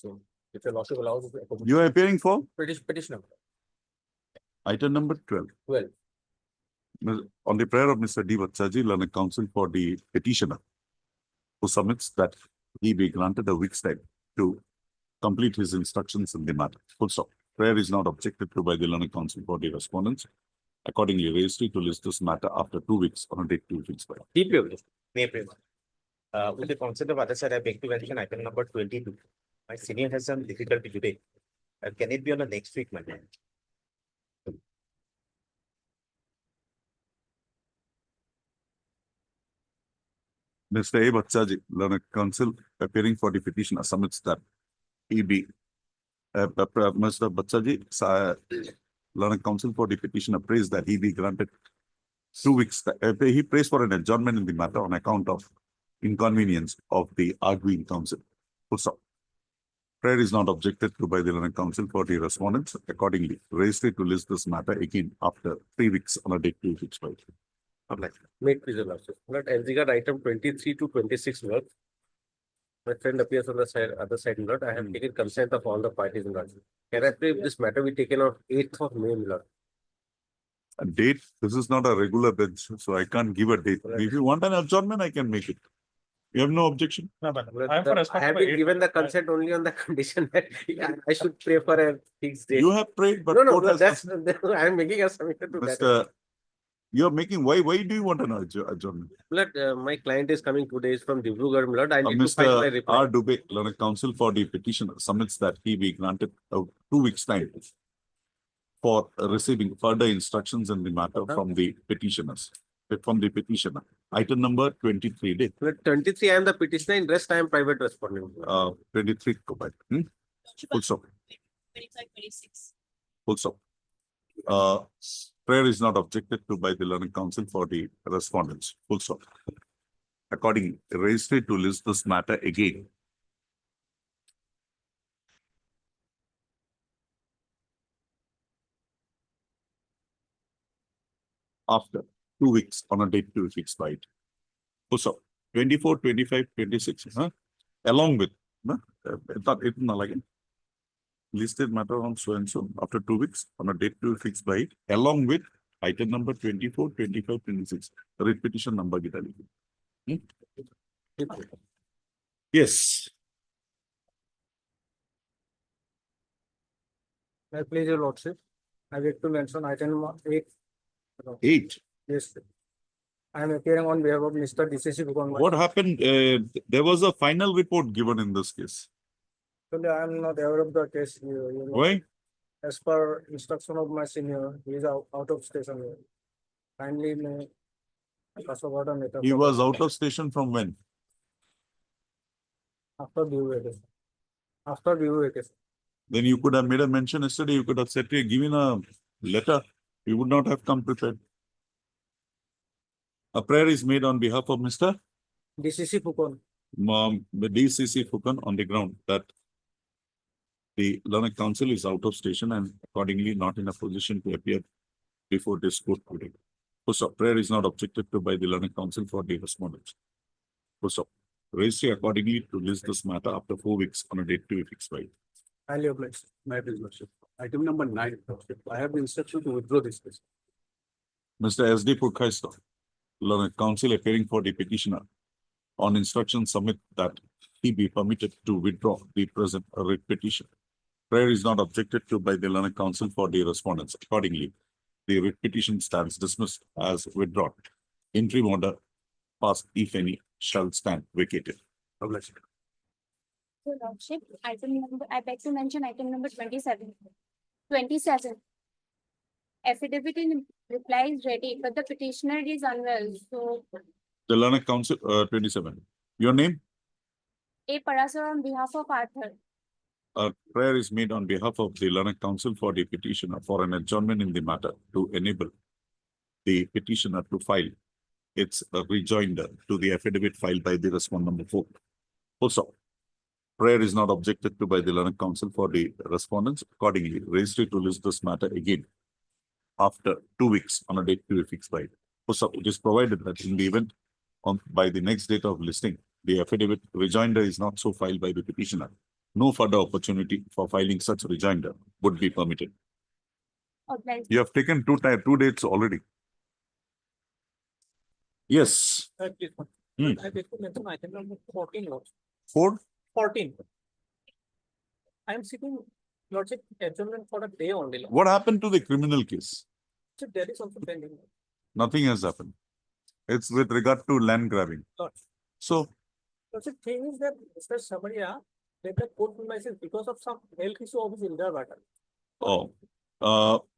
So if your lordship allows You are appearing for petitioner item number 12. 12. On the prayer of Mr. D. Vatsaji, learned counsel for the petitioner, who submits that he be granted a week's time to complete his instructions in the matter. Full stop. Prayer is not objected to by the learned counsel for the respondents. Accordingly, registry to list this matter after 2 weeks on a date 2 weeks by. Deeply obliged. May I pray? With the consent of other side, I beg to mention item number 22. My senior has some difficulty today. Can it be on the next week, Monday? Mr. A. Vatsaji, learned counsel appearing for the petitioner, submits that he be Mr. Vatsaji, learned counsel for the petitioner, prays that he be granted 2 weeks. He prays for an adjournment in the matter on account of inconvenience of the arguing counsel. Full stop. Prayer is not objected to by the learned counsel for the respondents. Accordingly, registry to list this matter again after 3 weeks on a date 2 weeks by. Make please your lordship. Not as regard item 23 to 26, Lord. My friend appears on the side, other side, Lord. I have taken consent of all the parties, Lord. Can I pray if this matter be taken on 8th of May, Lord? A date, this is not a regular bench, so I can't give a date. If you want an adjournment, I can make it. You have no objection? No, but Lord, I have for I respect have for been eight- given the consent only on the condition that I should pray for a fixed date. You have prayed, but No, court has that's, I am making a submission to that. Mr. You're making, why do you want an adjournment? Lord, my client is coming 2 days from Dibrugarh, Lord. I need to find my Mr. reply. R. Dubey, learned counsel for the petitioner, submits that he be granted a 2 weeks time for receiving further instructions in the matter from the petitioners, from the petitioner. Item number 23, date, Lord, 23, I am the petitioner. In rest, I am private respondent. 23, full stop, 25, 26. full stop. Prayer is not objected to by the learned counsel for the respondents, full stop. Accordingly, registry to list this matter again after 2 weeks on a date 2 weeks by it. So 24, 25, 26, along with listed matter on so and so after 2 weeks on a date 2 weeks by it, along with item number 24, 25, 26, repetition number. Yes. May I please your lordship? I wish to mention item number 8. 8. Yes, sir. I am appearing on behalf of Mr. DCC Bhukan. What happened? There was a final report given in this case. Actually, I am not aware of the case. You know, Why? as per instruction of my senior, he is out of station. Kindly may pass over the matter. He was out of station from when? After due vacation. After due vacation. Then you could have made a mention yesterday. You could have said, hey, given a letter. You would not have come prepared. A prayer is made on behalf of Mr. DCC Bhukan. The DCC Fukan on the ground that the learned counsel is out of station and accordingly not in a position to appear before this court today. So prayer is not objected to by the learned counsel for the respondents. So registry accordingly to list this matter after 4 weeks on a date 2 weeks by. Highly obliged. My lordship. Item number 9, lordship. I have the instruction to withdraw this case. Mr. S.D. Purkaisto, learned counsel appearing for the petitioner on instruction submit that he be permitted to withdraw the present writ petition. Prayer is not objected to by the learned counsel for the respondents. Accordingly, the writ petition stands dismissed as withdrawn. Interim order passed, if any, shall stand vacated. Obliged. Your lordship, item number, I beg to mention item number 27. 27. Affidavit in reply is ready, but the petitioner is unwell. So, The learned counsel, 27. Your name? A Parasar on behalf of Arthur. A prayer is made on behalf of the learned counsel for the petitioner for an adjournment in the matter to enable the petitioner to file its rejoinder to the affidavit filed by the respondent number 4. Also, prayer is not objected to by the learned counsel for the respondents. Accordingly, registry to list this matter again after 2 weeks on a date to be fixed by it. Also, it is provided that in the event by the next date of listing, the affidavit rejoinder is not so filed by the petitioner. No further opportunity for filing such rejoinder would be permitted. Obliged. You have taken two dates already. Yes, Please. Hmm. I beg to mention item number 14 also. 4. 14. I am seeking lordship adjournment for a day only. Lordship. What happened to the criminal case? So there is also pending. Nothing has happened. It's with regard to land grabbing. Lordship. So, The thing is that Mr. Samaria, let the court premises because of some health issue of his elder brother.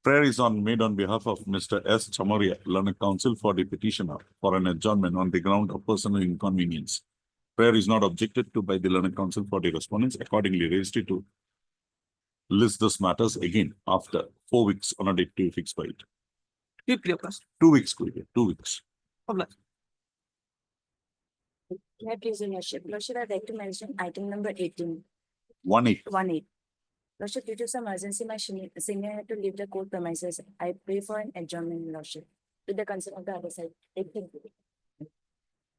prayer is made on behalf of Mr. S. Chamaria, learned counsel for the petitioner for an adjournment on the ground of personal inconvenience. Prayer is not objected to by the learned counsel for the respondents, accordingly raised it to list those matters again after 4 weeks on a date to fix by it. 2 weeks, period, 2 weeks. May I please, your lordship? Lordship, I'd like to mention item number 18, 1-8. 18. Lordship, due to some urgency, my senior had to leave the court premises. I pray for an adjournment, lordship, with the consent of the other side. 18.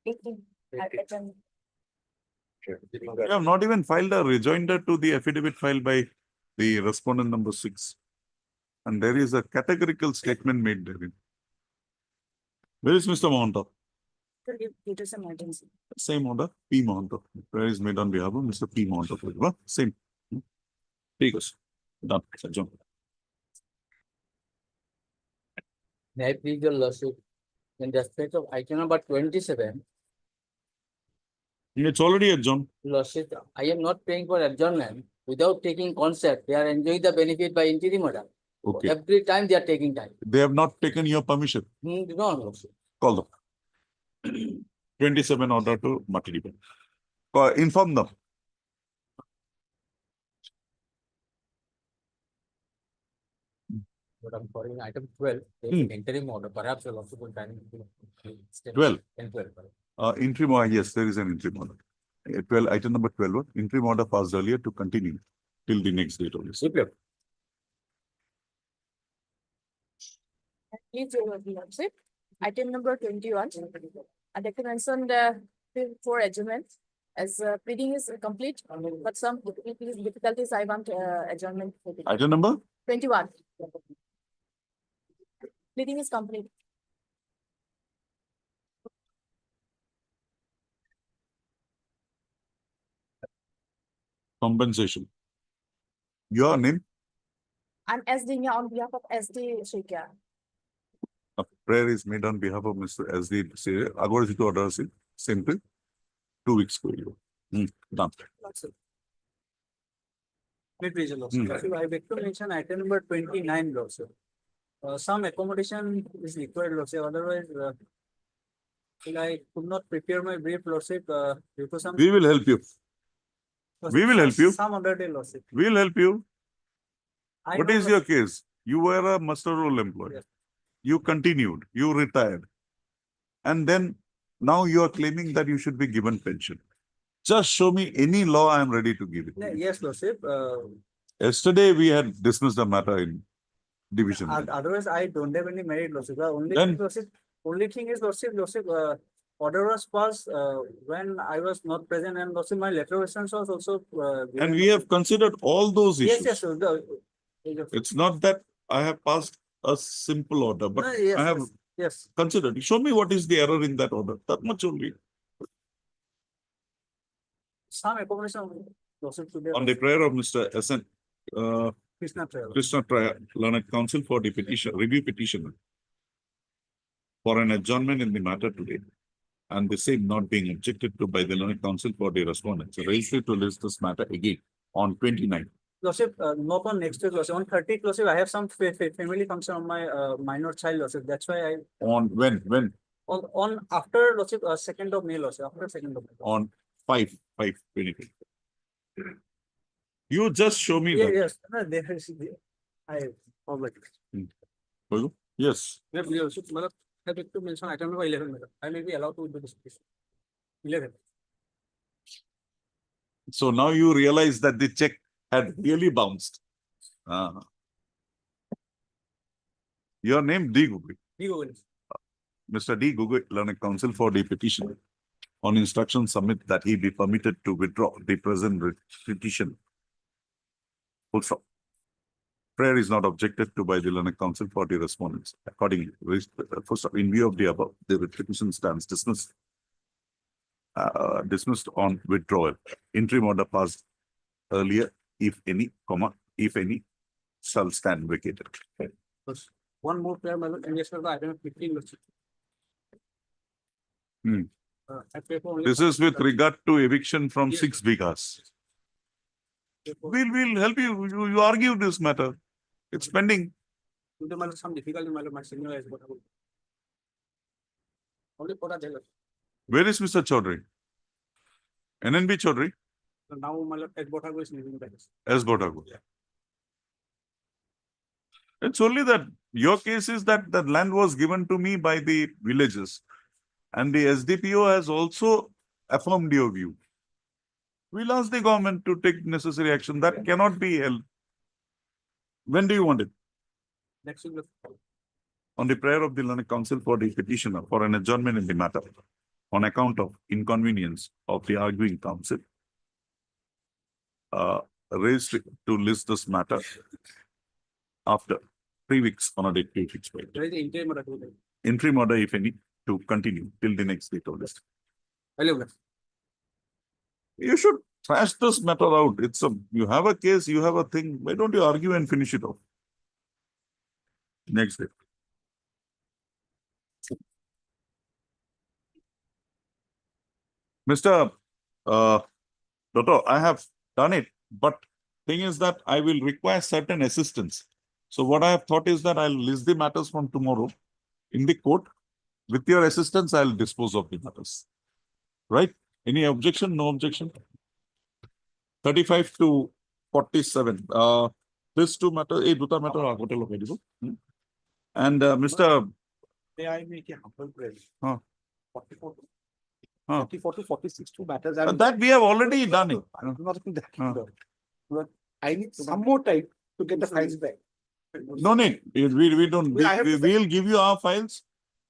18. Adjournment. You have not even filed a rejoinder to the affidavit filed by the respondent number 6. And there is a categorical statement made therein. Where is Mr. Mohanto? Due to some urgency. Same order, P. Mohanto. Prayer is made on behalf of Mr. P. Mohanto. Same. Because done. Adjourn. May I please your lordship, in respect of item number 27, It's already adjourned. lordship, I am not paying for adjournment without taking concept. They are enjoying the benefit by interim order. Okay. Every time they are taking time. They have not taken your permission. No, lordship. Call them. 27 order to Matidi. Inform them. But I'm calling item 12, interim order, perhaps your lordship will time. 12. And 12. Interim order, yes, there is an interim order. 12, item number 12, interim order passed earlier to continue till the next date only. Please, your lordship. Item number 21. I'd like to mention the for adjournment. As pleading is complete, but some difficulties I want adjournment. for the- Item number? 21. Pleading is complete. Compensation. Your name? I'm SD on behalf of SD Shekya. A prayer is made on behalf of Mr. SD. Agora to order same thing. 2 weeks. Done. Wait, please, your lordship. Lordship, I beg to mention item number 29, lordship. Some accommodation is required, lordship, otherwise, I could not prepare my brief, lordship, due to some. We will help you. we will help you. Some other day, lordship. We will help you. I What know, is your case? You were a muster roll employee. Yes. You continued, you retired. And then now you are claiming that you should be given pension. Just show me any law, I am ready to give it. Yes, lordship, Yesterday we had dismissed the matter in division. otherwise I don't have any merit, lordship. The only Then- thing, lordship, only thing is, lordship, order was passed, when I was not present, and lordship, my letter of response was also, And given, we have considered all those Yes, issues. yes, sir, It's not that I have passed a simple order, but No, yes, I have yes, yes. considered. Show me what is the error in that order. That much only. Some accommodation, lordship, today. On the prayer of Mr. S.N. Krishna Trail. Krishna Traya, learned counsel for the petition, review petitioner for an adjournment in the matter today, and the same not being objected to by the learned counsel for the respondents. Raised to list this matter again on 29th. Lordship, not on next week, lordship, on 30th, lordship, I have some family function on my minor child, lordship, that's why I, On when? on after, lordship, 2nd of May, lordship, after 2nd of May. On 5/5/22. You just show me Yeah, that. yes, no, there is, I, forward. Yes. Yeah, lordship, madam, I have to mention item number 11, madam, I may be allowed to do this. 11. So now you realize that the check had really bounced. Your name D. Gugui. Mr. D. Gugui, learned counsel for the petition. On instruction submit that he be permitted to withdraw the present petition Full stop. Prayer is not objected to by the learned counsel for the respondents. Accordingly, full stop. In view of the above, the writ petition stands dismissed. Dismissed on withdrawal. Interim order passed earlier, if any, if any, shall stand vacated. One more prayer, my lord, and yes, sir, the item 15 lordship. Hmm. I pay for only. This is with regard to eviction from Yes, 6 bighas. Therefore, We'll help you. You argue this matter. It's pending. today, my lord, some difficulty, my lord, my senior has got. Only for a jail. Where is Mr. Chaudhary? NNB Chaudhary, So now, my lord, at Botago is leaving the case. as Botago. It's only that your case is that the land was given to me by the villages. And the SDPO has also affirmed your view. We'll ask the government to take necessary action. That cannot be held. When do you want it? Next week, lord. On the prayer of the learned counsel for the petitioner for an adjournment in the matter on account of inconvenience of the arguing counsel. Raised to list this matter after 3 weeks on a date to fix. There is interim order today. Interim order, if any, to continue till the next date of list. Hello, lord. You should thrash this matter out. You have a case, you have a thing. Why don't you argue and finish it off? Next day. Mr. Dotto, I have done it, but thing is that I will require certain assistance. So what I have thought is that I'll list the matters from tomorrow in the court. With your assistance, I'll dispose of the matters. Right? Any objection? No objection? 35 to 47. These two matters, Duta matter, and Mr. May I make a humble prayer? Huh. 44 Huh. 44 to 46 two matters. That we have already done it. I'm not in that. Huh. But I need some more time to get the files back. No need. We don't. Well, I have to- We'll give you our files.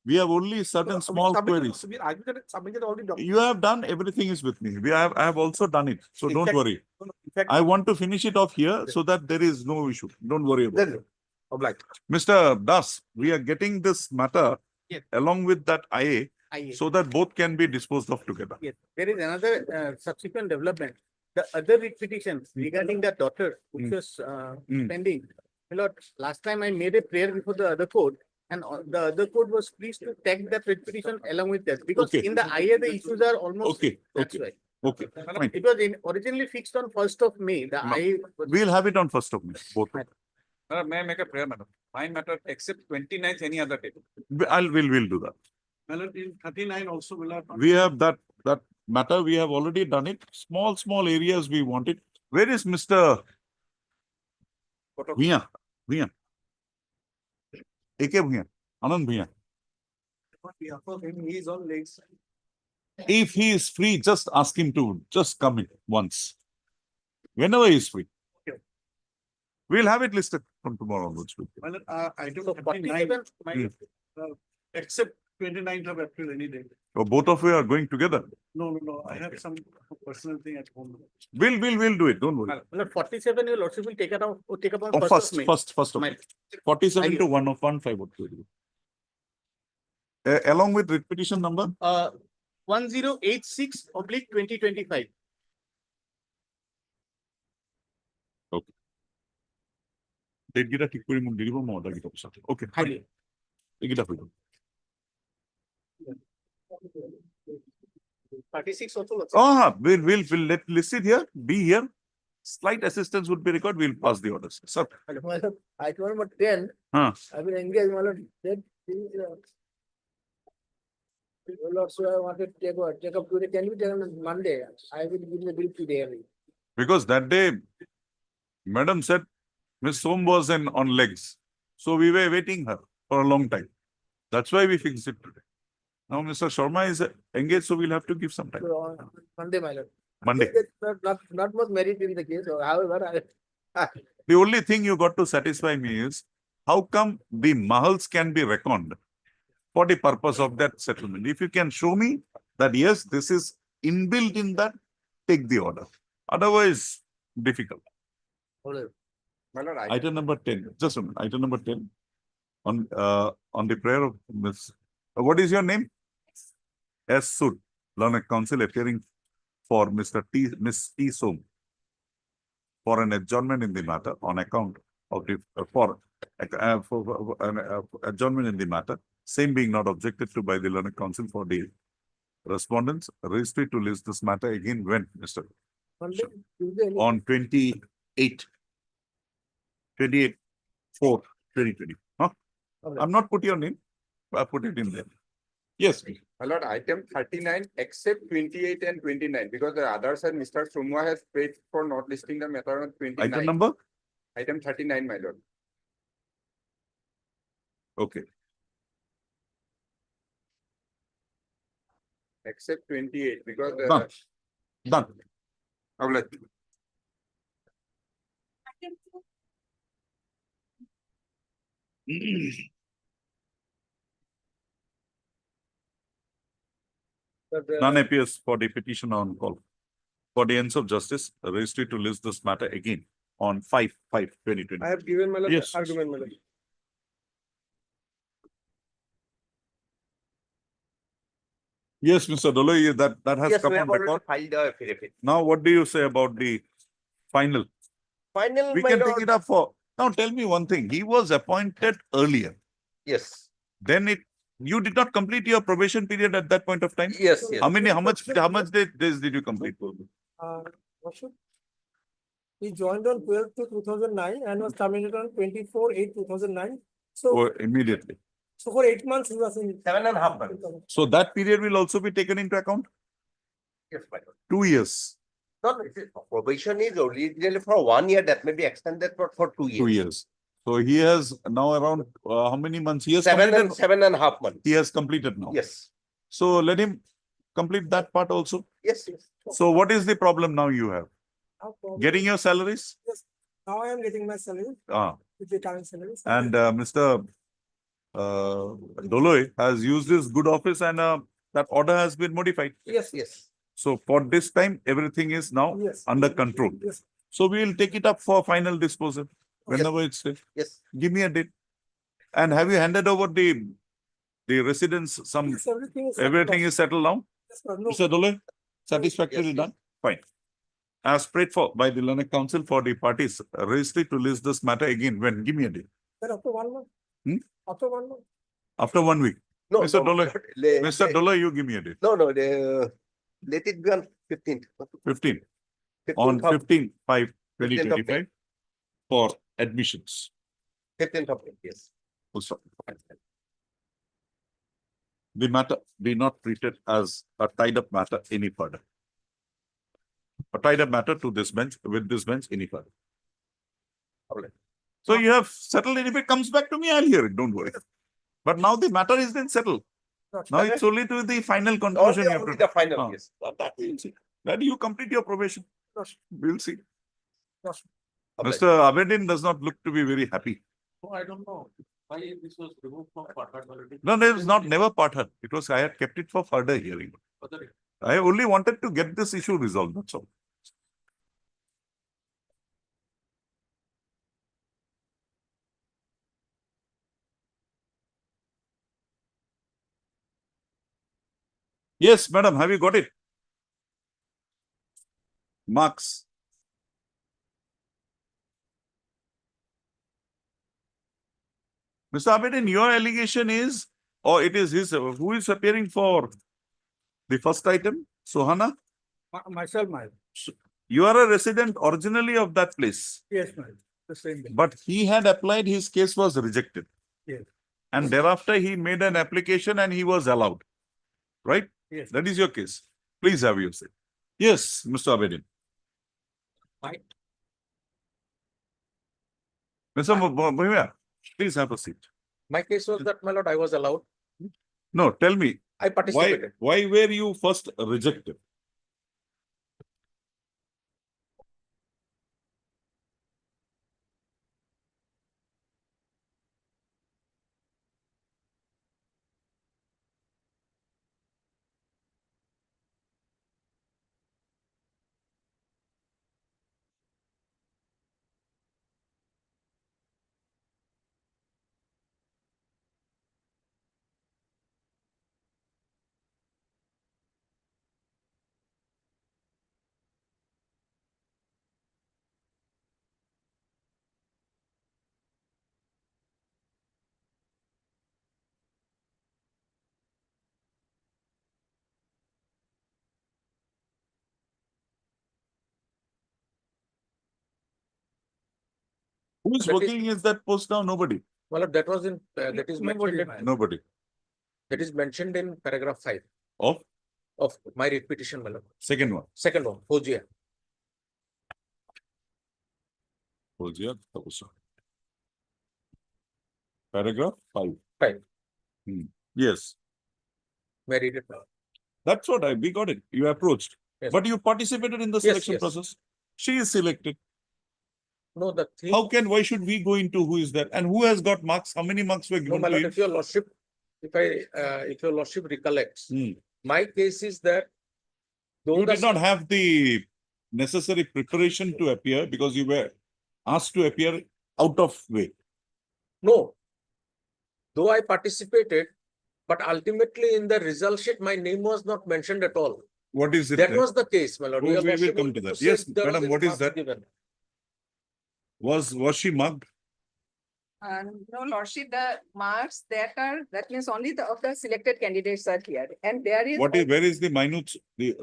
We have only certain small queries. Submitted all the documents. You have done, everything is with me. I have also done it. So don't Exactly. worry. In fact, I want to finish it off here so that there is no issue. Don't worry about it. then, obliged. Mr. Das, we are getting this matter Yes. along with that IA I, so that both can be disposed of together. yes, there is another subsequent development. The other writ petitions regarding the daughter, which was Mm. pending. My lord, last time I made a prayer before the other court. And the other court was pleased to take that writ petition along with that, because Okay. in the IA, the issues are almost. Okay, That's okay, why. okay, fine. It was originally fixed on 1st of May, the No. IA. was- We'll have it on 1st of May, both. Madam, may I make a prayer, madam? Mine matter except 29th, any other day. We'll do that. Madam, in 39 also will have. We have that matter, we have already done it. Small areas we wanted. Where is Mr. Bhuiyan? AK Bhuiyan, Anand Bhuiyan. He is on legs. If he is free, just ask him to just come in once. Whenever he is free. Okay. We'll have it listed from tomorrow onwards. Madam, item So 47, my Hmm. except 29th of April, any day. Oh, both of you are going together. No, I have some personal thing at home. We'll do it, don't worry. Madam, my lord, 47, your lordship will take it out, take up on Oh, 1st of May. first of My- May. 47 to 115. Along with writ petition number, 1086/2025. date gita ঠিক কৰি মোক দি দিব, মই order গিটা পিছত। Okay, fine. Highly. এইকেইটা হৈ গ'ল। 36 also. lordship. We'll list it here, be here. Slight assistance would be required, we'll pass the orders. Sir, Item number 10, huh, I will engage, my lord, that, Lord, so I wanted to take up today, can you take on Monday? I will give the bill today. because that day, madam said, Miss Som was on legs. So we were waiting her for a long time. That's why we fixed it today. Now Mr. Sharma is engaged, so we'll have to give some time. So on Monday, my lord. Monday. Not much merit in the case, however, The only thing you got to satisfy me is, how come the mahals can be reckoned for the purpose of that settlement? If you can show me that, yes, this is inbuilt in that, take the order. Otherwise, difficult. My lord, Item number 10, just a minute, item number 10. On the prayer of Miss, what is your name? S. Sud, Learned Counsel appearing for Mr. T, Miss T. Som for an adjournment in the matter on account of the, for an adjournment in the matter, same being not objected to by the Learned Counsel for the respondents, registry to list this matter again when, Mr. On 28, 4/2020. Huh? I'm not put your name. I put it in there. Yes, my lord, item 39 except 28 and 29 because the others are Mr. Sumwa has paid for not listing the matter on 29. item number? Item 39, my lord. Okay. Except 28 because Done. Done. Avlat. None appears for the petition on call. For the ends of justice, registry to list this matter again on 5/5/2020. I have given my Yes. argument, my lord. Yes, Mr. Doloi, that has Yes, come we on have already record. filed the affidavit. Now, what do you say about the final? Final, We my can take lord, it up for, now tell me one thing, he was appointed earlier. yes, Then you did not complete your probation period at that point of time? yes, yes. How much days did you complete? Worship. He joined on 12/2/2009 and was terminated on 24/8/2009. So, Or immediately? so for 8 months he was in. 7.5 months. So that period will also be taken into account? Yes, my lord. 2 years, No, probation is originally for 1 year, that may be extended for 2 years. 2 years. So he has now around, how many months? He has Seven completed. and 7.5 months. He has completed now. Yes, So let him complete that part also. yes, yes. So what is the problem now you have? No problem. Getting your salaries? Now I am getting my salary Ah, with the current salary. and Mr. Doloi has used his good office and that order has been modified. Yes, Yes. So for this time, everything is now yes. under control. Yes, So we will take it up for final disposal whenever it's ready. Yes, Give me a date. And have you handed over the residents some, yes, everything is. everything is settled now? Yes, sir, no. Mr. Doloi, satisfactorily yes. done? Fine. As prayed for by the Learned Counsel for the parties, registry to list this matter again when? Give me a date. Sir, after 1 month. Hmm? After 1 month. After 1 week. No, Mr. no, Doloi, Mr. Doloi, you give me a date. No, no, let it be on 15th. 15. On 15th of 15/5/2025 for admissions. 15th of May, yes. Full stop. The matter be not treated as a tied up matter any further. A tied up matter to this bench, with this bench any further. Alright. So you have settled it. If it comes back to me, I'll hear it. Don't worry. But now the matter is then settled. Now it's only to the final conclusion. You have Only to. the final, Ah. yes. That we'll see. That you complete your probation. Yes. We'll see. Yes. Mr. Abedin does not look to be very happy. Oh, I don't know why this was removed from Pathan already. No, it is not never partnered. It was, I had kept it for further hearing. I only wanted to get this issue resolved, that's all. Yes, madam, have you got it? Marks. Mr. Abedin, your allegation is, or it is his, who is appearing for the first item? Sohana? Myself, my, You are a resident originally of that place, yes, my, the same thing. but he had applied, his case was rejected. Yes. And thereafter he made an application and he was allowed. Right? Yes. That is your case. Please have your say. Yes, Mr. Abedin. Right. Mr. Mohia, please have a seat. My case was that, my lord, I was allowed. No, tell me, I participated. why were you first rejected? Who is That is- working is that post now? Nobody, My lord, that was in, that is Nobody, mentioned, my lord. nobody. that is mentioned in paragraph 5 Of of my writ petition, my lord. second one. Second one, Fojia. Fauziya Tabusa. Paragraph 5. 5. Yes, May I read it now? that's what we got it. You approached, Yes. but you participated in the Yes, selection yes. process. She is selected. No, the thing. Why should we go into who is there and who has got marks? How many marks were No, given my to lord, him? if your lordship, if your lordship recollects, Hmm. my case is that. though You the did not have the necessary preparation to appear because you were asked to appear out of way. No. Though I participated, but ultimately in the result sheet, my name was not mentioned at all. What is it? That there? was the case, my lord. Oh, Your we will lordship come to wanted that. say Yes, there was madam, any what is marks that? given. Was she mugged? No, Lordship, the marks that means only the of the selected candidates are here. And there is, Where is the minutes, the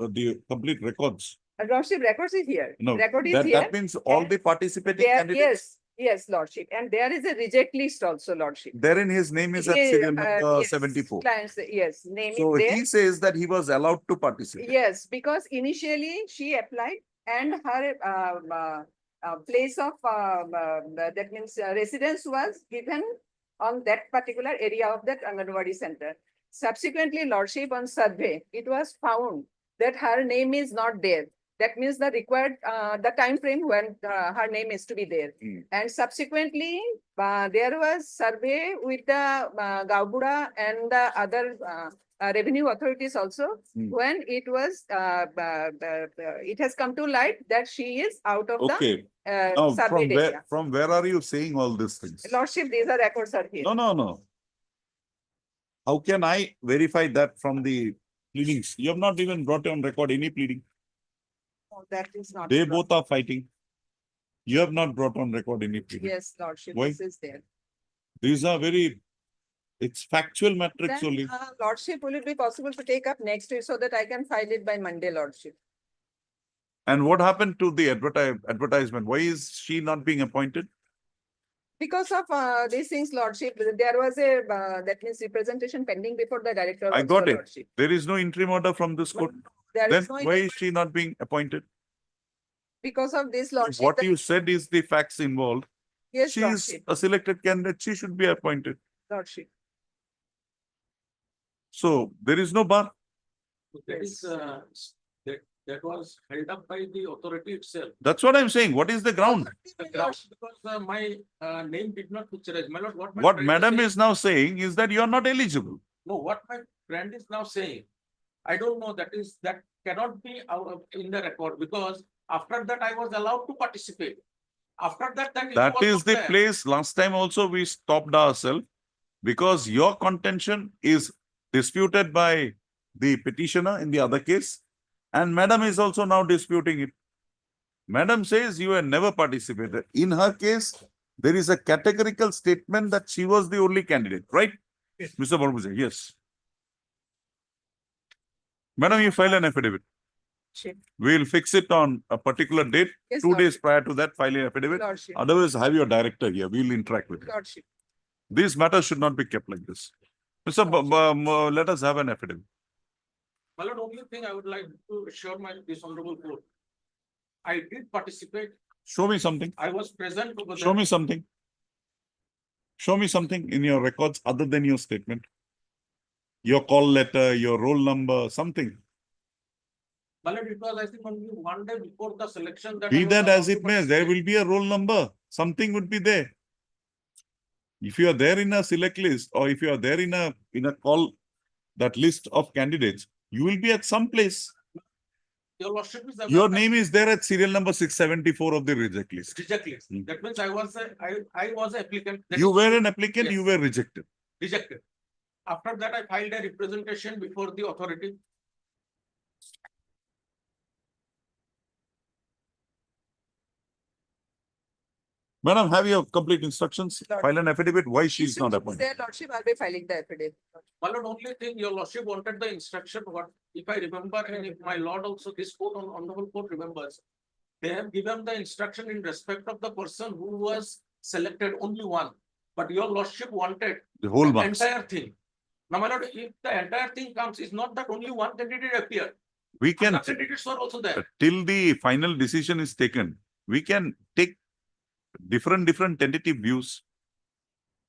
complete records? Lordship records is here. No, Record is that here. means all and the participating There, candidates. yes, Lordship. And there is a reject list also, Lordship. Therein his name is at Yeah, serial number yes, 74. Clients, yes, name So is there. he says that he was allowed to participate. Yes, because initially she applied and her place of that means residence was given on that particular area of that Anganwadi center. Subsequently, Lordship on survey, it was found that her name is not there. That means the required the time frame when her name is to be there. And subsequently, there was survey with the Gaubura and the other revenue authorities also, when it was, it has come to light that she is out of Okay. the Now, surveyed area. from where are you saying all these things? Lordship, these are records are here. No. How can I verify that from the pleadings? You have not even brought on record any pleading. Oh, that is not. They true. both are fighting. You have not brought on record any pleading. Yes, Lordship, Why? this is there. These are it's factual matrix Then, only. Lordship, will it be possible to take up next week so that I can file it by Monday, Lordship? And what happened to the advertisement? Why is she not being appointed? Because of these things, Lordship, there was a, that means representation pending before the director. I also, got it. Lordship. There is no interim order from this court. There Then is no, why is she not being appointed? because of this, Lordship. What you said is the facts involved. Yes, She is Lordship, a selected candidate. She should be appointed. Lordship. So there is no bar. That is, that was held up by the authority itself. That's what I'm saying. What is the ground? The ground, because my name did not picturize. My lord, what my What friend madam saying- is now saying is that you are not eligible. No, what my friend is now saying, I don't know, that cannot be in the record, because after that I was allowed to participate. After that, then. it That was is not the there. place. Last time also we stopped ourselves because your contention is disputed by the petitioner in the other case. And madam is also now disputing it. Madam says you have never participated. In her case, there is a categorical statement that she was the only candidate, right? Mr. Barbuje, yes. Madam, you file an affidavit. Lordship. We'll fix it on a particular date, Yes, 2 days Lordship. prior to that, file an affidavit. Lordship, Otherwise, have your director here. We'll interact with him. Lordship. These matters should not be kept like this. Mr. Let us have an affidavit. My lord, only thing I would like to assure this honorable court. I did participate. Show me something. I was present over Show there. me something. Show me something in your records other than your statement. Your call letter, your roll number, something. My lord, it was, I think, only one day before the selection that. I Be was that allowed as to it may, there participate. will be a roll number. Something would be there. If you are there in a select list or if you are there in a call, that list of candidates, you will be at some place. Your lordship is. Your name is there at serial number 674 of the reject list. Reject list. Hmm. That means I was an applicant. That You is were an applicant, you Yes. were rejected. Rejected. After that, I filed a representation before the authority. Madam, have your complete instructions. Lord. File an affidavit. Why she is not Instructions appointed? there, Lordship, I'll be filing the affidavit. My lord, only thing your lordship wanted the instruction, what, if I remember, and if my lord also, this court, honorable court remembers. They have given the instruction in respect of the person who was selected only one, but your lordship wanted The whole the marks. entire thing. Now, my lord, if the entire thing comes, it's not that only one candidate appear. We can, Other candidates were also there. till the final decision is taken, we can take different tentative views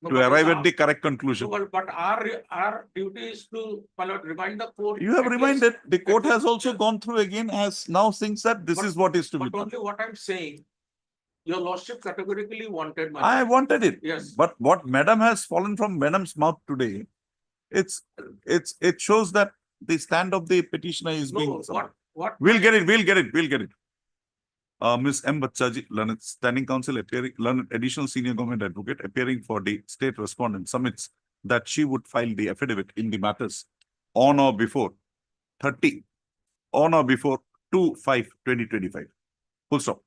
No, to but arrive our- at the correct conclusion. But our duty is to, my lord, remind the court. You have at least- reminded, the court at has least- also gone through again, has now thinks that this But- is what is to be But done. only what I'm saying, your lordship categorically wanted my. I lord. wanted it. Yes. But what madam has fallen from madam's mouth today, it shows that the stand of the petitioner is No, being. what? We'll get it. Ms. M. Bachaji, learned standing counsel appearing, learned additional senior government advocate appearing for the state respondent submits that she would file the affidavit in the matters on or before 2/5/2025. Full stop.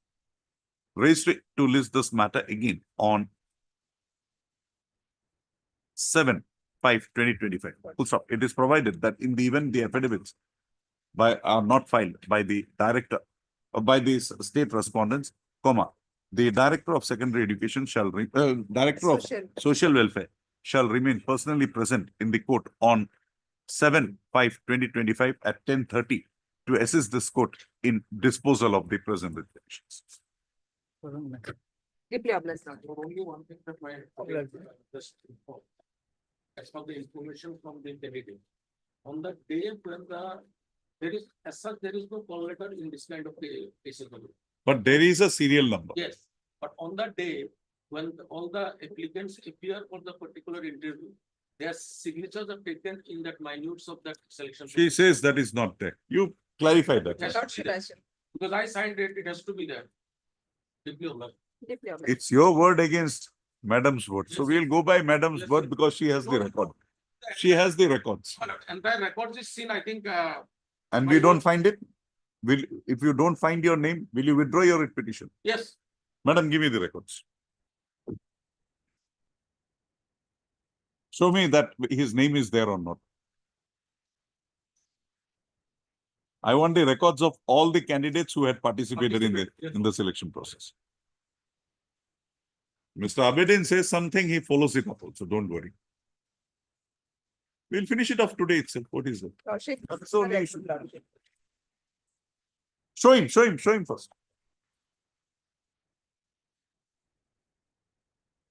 Registry to list this matter again on 7/5/2025. Full stop. It is provided that in the event the affidavits are not filed by the director or by the state respondents, the director of secondary education shall, director of Social. social welfare shall remain personally present in the court on 7/5/2025 at 10:30 to assist this court in disposal of the present litigations. Deeply obliged, Lord. For only one thing that my. Just inform. As for the information from the candidate. On the day when there is, as such, there is no call letter in this kind of cases. But there is a serial number. Yes, but on the day when all the applicants appear for the particular interview, their signatures are taken in that minutes of that selection. She says that is not there. You clarify that. Yes. Lord should I say, Because I signed it, it has to be there. Deeply obliged. deeply obliged. It's your word against madam's word. So we'll go by madam's Yes, word sir. because she has the No, record. She has the records. Entire records is seen, I think, And My we don't word. find it? If you don't find your name, will you withdraw your writ petition? yes, Madam, give me the records. Show me that his name is there or not. I want the records of all the candidates who had participated in the selection process. Mr. Abedin says something, he follows it up also, don't worry. We'll finish it off today itself. What is it? Lordship. That's the only correct, issue. Lordship. Show him first.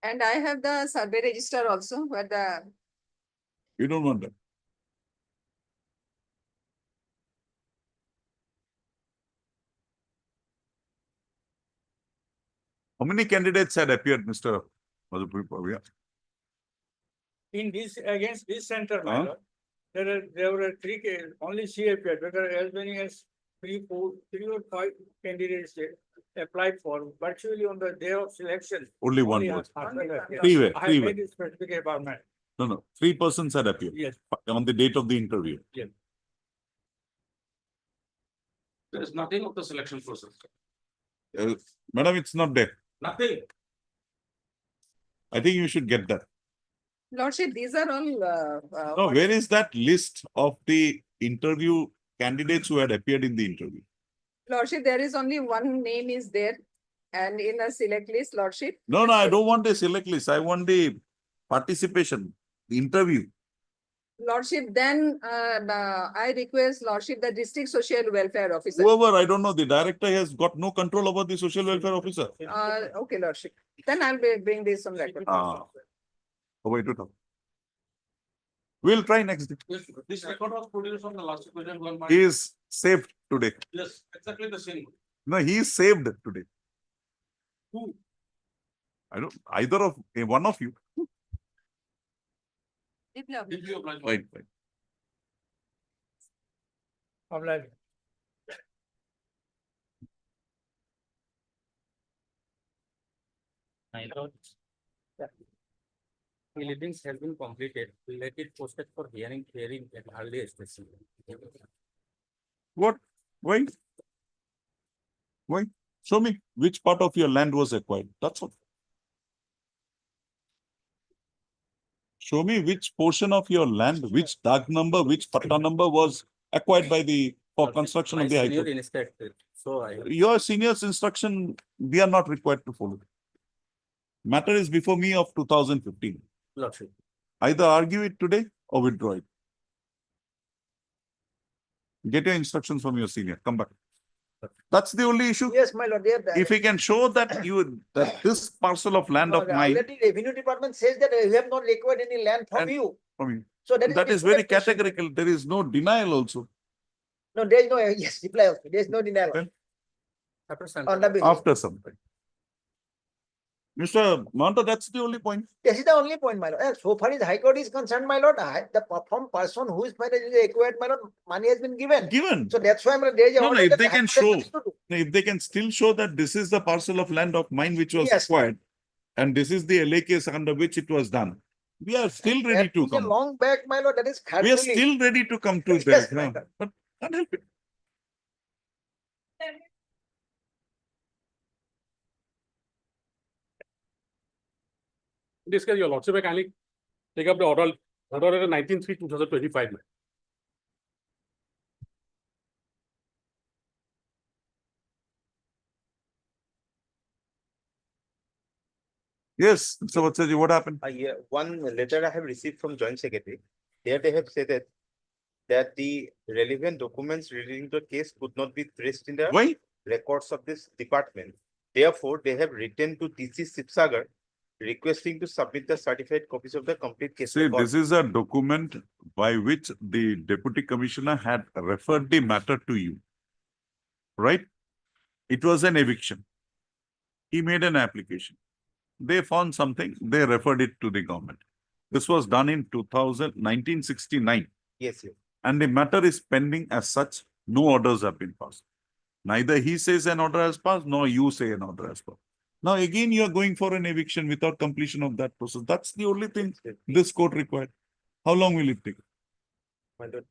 And I have the survey register also, where the, You don't want that. How many candidates had appeared, Mr. Madhupuri? In this, against this center, my Huh? lord, there were three, only she appeared, because as many as three or five candidates applied for virtually on the day of selection. Only one Only was. after that, yeah. Three were, I three have were. made a specific apartment, No, 3 persons had appeared yes. on the date of the interview. there is nothing of the selection process. Madam, it's not there. Nothing. I think you should get that. Lordship, these are all, No, what- where is that list of the interview candidates who had appeared in the interview? Lordship, there is only one name is there. And in a select list, Lordship. No, I don't want a select list. I want the participation, the interview. Lordship, then I request Lordship, the district social welfare officer. Whoever, I don't know, the director has got no control over the social welfare officer. Okay, Lordship. Then I'll bring this on record. Wait to talk. We'll try next day. Yes, this record was produced on the last question. He is saved today. Yes, exactly the same. No, he is saved today. Who? I don't, either of, one of you. Deeply obliged. Deeply obliged. Right. Obliged. My lord. The livings has been completed, let it posted for hearing at earliest. What? Why? Why? Show me which part of your land was acquired. That's all. Show me which portion of your land, which dark number, which patta number was acquired by for construction of the High Court. Inspector, so I. Your senior's instruction, we are not required to follow. Matter is before me of 2015. Lordship. Either argue it today or withdraw it. Get your instructions from your senior. Come back. That's the only issue. Yes, my lord, they have. If he can show that that this parcel of land of mine, Already revenue department says that we have not required any land from And- you. I mean, So that is very disputed question. categorical. There is no denial also. No, there is no, yes, reply also. There is no denial Okay. After some on the time. basis. After some time. Mr. Manta, that's the only point. This is the only point, my lord. So far as High Court is concerned, my lord, the from person who is acquired, my lord, money has been given. Given. So that's why my lord, there is a No, no, order if that they the High can Court has show- to do. If they can still show that this is the parcel of land of mine which was Yes. acquired, and this is the LA case under which it was done, we are still ready That to is a come. long back, my lord, that is. We are Khartuli. still ready to come to Yes, that. my No, lord. but can't help it. In this case, your lordship, I kindly take up the order 19/3/2025. Yes, Mr. Vatsaji, what happened? Yeah, one letter I have received from Joint Secretary. There they have said that the relevant documents relating to the case could not be traced in the Why? records of this department. Therefore, they have written to DC Sibsagar requesting to submit the certified copies of the complete case See, record. this is a document by which the deputy commissioner had referred the matter to you. Right? It was an eviction. He made an application. They found something, they referred it to the government. This was done in 1969, Yes, yes. and the matter is pending as such. No orders have been passed. Neither he says an order has passed, nor you say an order has passed. Now again, you are going for an eviction without completion of that process. That's the only thing this court required. How long will it take? My lord,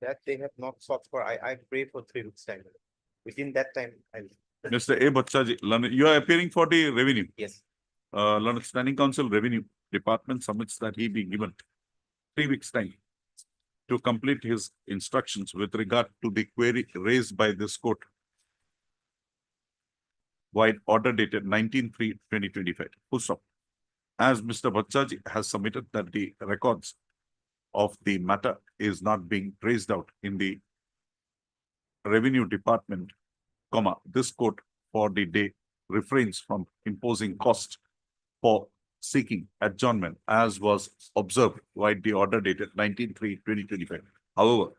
that they have not sought for. I pray for 3 weeks time. Within that time, I'll. Mr. A. Bachchaji, you are appearing for the revenue. Yes. Standing Council Revenue Department submits that he be given 3 weeks' time to complete his instructions with regard to the query raised by this court. Wide order dated 19/3/2025. Full stop. As Mr. Bachchaji has submitted that the records of the matter is not being traced out in the Revenue Department, this court for the day refrains from imposing cost for seeking adjournment as was observed by the order dated 19/3/2025. However,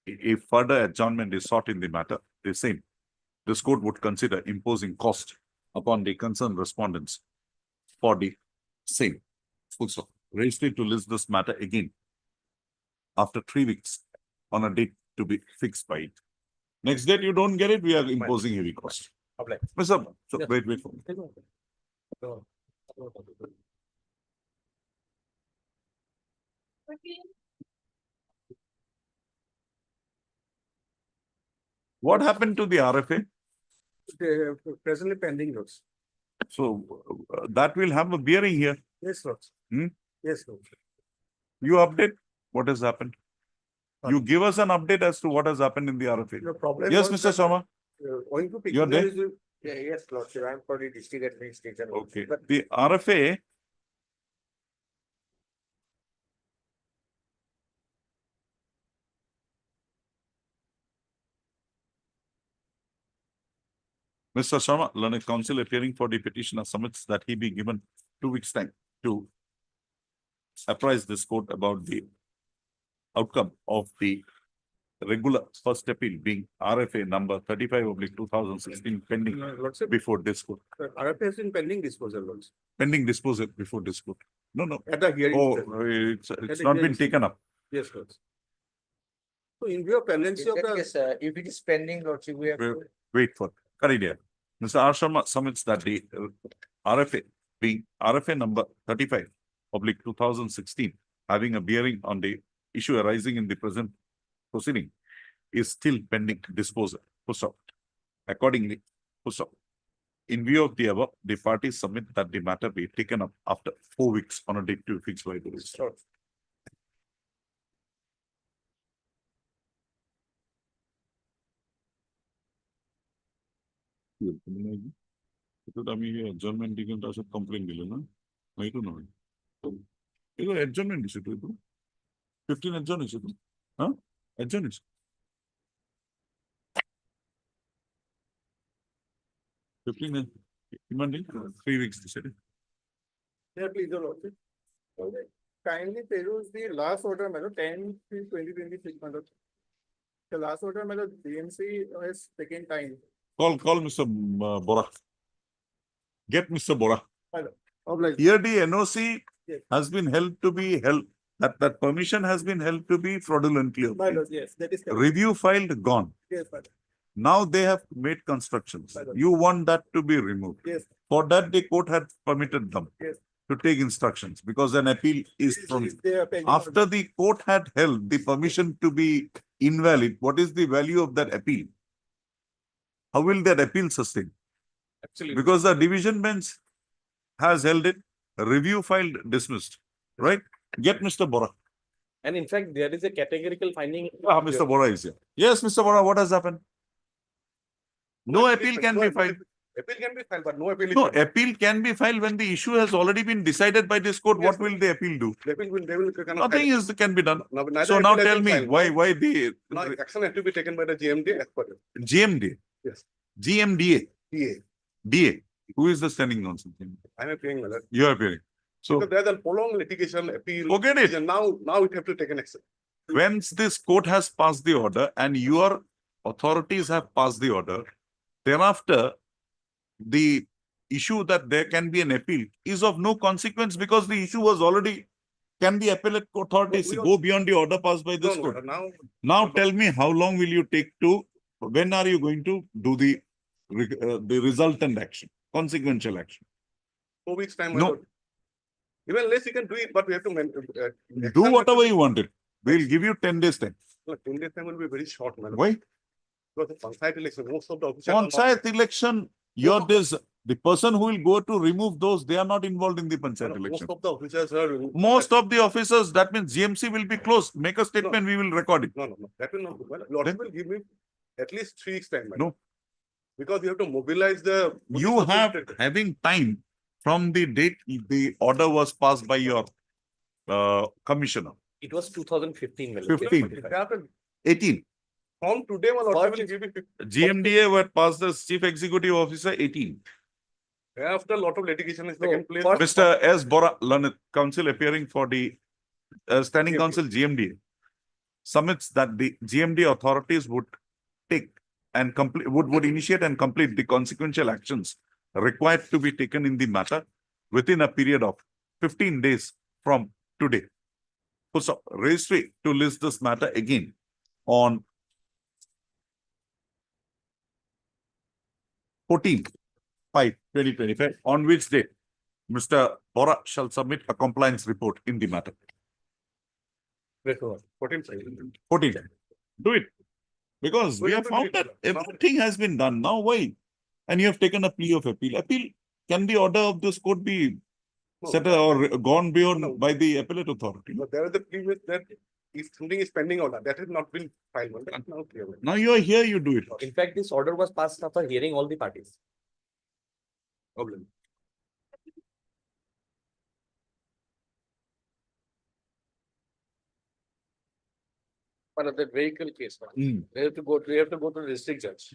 if further adjournment is sought in the matter, the same, this court would consider imposing cost upon the concerned respondents for the same. Full stop. Registered to list this matter again after 3 weeks on a date to be fixed by it. Next date you don't get it, we are imposing heavy cost. Apply. Mr. So Yes. wait for me. What happened to the RFA? They are presently pending notes. So that will have a bearing here. Yes, Lords. Hmm? Yes, Lords. You update what has happened. You give us an update as to what has happened in the RFA. The problem. Yes, was Mr. that, Sharma. Owing to You are there? peculiarities. Yes, Lordship, I am for the district administration. Okay. But The RFA. Mr. Sharma, learned counsel appearing for the petitioner submits that he be given 2 weeks' time to apprise this court about the outcome of the regular first appeal being RFA number 35/2016 pending Lordship, before this court. RFA has been pending disposal, Lords. Pending disposal before this court. No. At the hearing. Oh, itself. it's the not been hearing. taken up. Yes, Lords. So in view of pendency of the. If it is pending, Lordship, we have. Wait for, correct here. Mr. R. Sharma submits that the RFA being RFA number 35/2016 having a bearing on the issue arising in the present proceeding is still pending disposal. Full stop. Accordingly, full stop. In view of the above, the parties submit that the matter be taken up after 4 weeks on a date to be fixed by the registrar. আমি adjournment দিকে তাৰপিছত complaint দিলো না এইটো নহয় এইটো adjournment দিছো তো এইটো 15 adjourn হৈছে তো হা adjourn হৈছে 15 কিমান দিন 3 weeks দিছে Yeah, please, your lordship. Kindly peruse the last order, my lord, 10/3/2026, my lord. The last order, my lord, GMC has taken time. call Mr. Bora get Mr. Bora My lord. Obliged. here the NOC Yes. has been held to be held that permission has been held to be fraudulently My obtained. lord, yes, that is correct. Review filed gone. Yes, my lord. Now they have made constructions. My lord. You want that to be removed. Yes, For that, the court had permitted them yes. to take instructions because an appeal is from. They are pending. After the court had held the permission to be invalid, what is the value of that appeal? How will that appeal sustain? Actually, Because the division bench has held it, review filed dismissed, right? Get Mr. Bora. and in fact, there is a categorical finding. Mr. Bora is here. Yes, Mr. Bora, what has happened? No appeal can be filed. Appeal can be filed, but no appeal is. No, appeal can be filed when the issue has already been decided by this court. What Yes, will the appeal do? They will. Nothing is can be done. Neither So now appeal has tell been me, filed. why the Now action has to be taken by the GMD as per the GMD? Yes. GMDA, PA. DA. Who is the standing counsel? I am appealing, my lord. You are appearing. So Because there is a prolonged litigation appeal. forget it. Now it have to take an action. Once this court has passed the order and your authorities have passed the order, thereafter, the issue that there can be an appeal is of no consequence because the issue was already, can the appellate authorities No, we go beyond the order passed by this No, court? now, Now tell me, how long will you take to, when are you going to do the resultant action, consequential action? 4 weeks time. my No. lord. Even less you can do it, but we have to. Do whatever you want it. We'll give you 10 days time. 10 days time will be very short, man. Why? Because the Panchayat election, most of the officials. are not- Panchayat election, the person who will go to remove those, they are not involved in the Panchayat election. Most of the officers are. Most of the officers, that means GMC will be closed. Make a statement, we will record it. No, that will not be. Well, Lord Then- will give me at least 3 weeks time. No. Because you have to mobilize the. You have, having time from the date the order was passed by your commissioner, It was 2015. 15. After, 18. from today, my lord will give me. GMDA were passed as chief executive officer 18. After a lot of litigation is taken place. Mr. S. Bora, learned counsel appearing for the standing GMDA. counsel GMDA submits that the GMDA authorities would take and complete, would initiate and complete the consequential actions required to be taken in the matter within a period of 15 days from today. Puts up registry to list this matter again on 14/5/2025, on which day Mr. Bora shall submit a compliance report in the matter. 14. 14. Do it. Because we have found that everything has been done. Now why? And you have taken a plea of appeal. Appeal, can the order of this court be set or gone beyond by the appellate authority? But there is the previous that if something is pending order, that has not been filed. That's now clear. Now you are here, you do it. In fact, this order was passed after hearing all the parties. Problem. But of that vehicle case, Mm. we have to go to the district judge.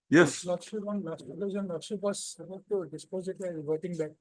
Yes. Lordship on last occasion, Lordship was about to dispose it by reverting back.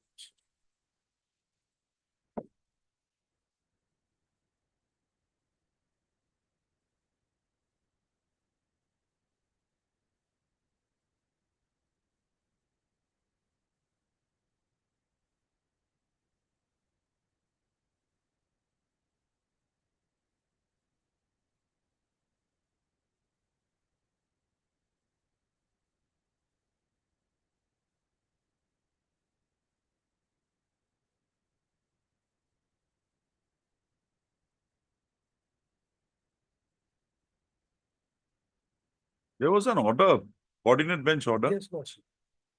There was an order, coordinate bench order. Yes, Lordship.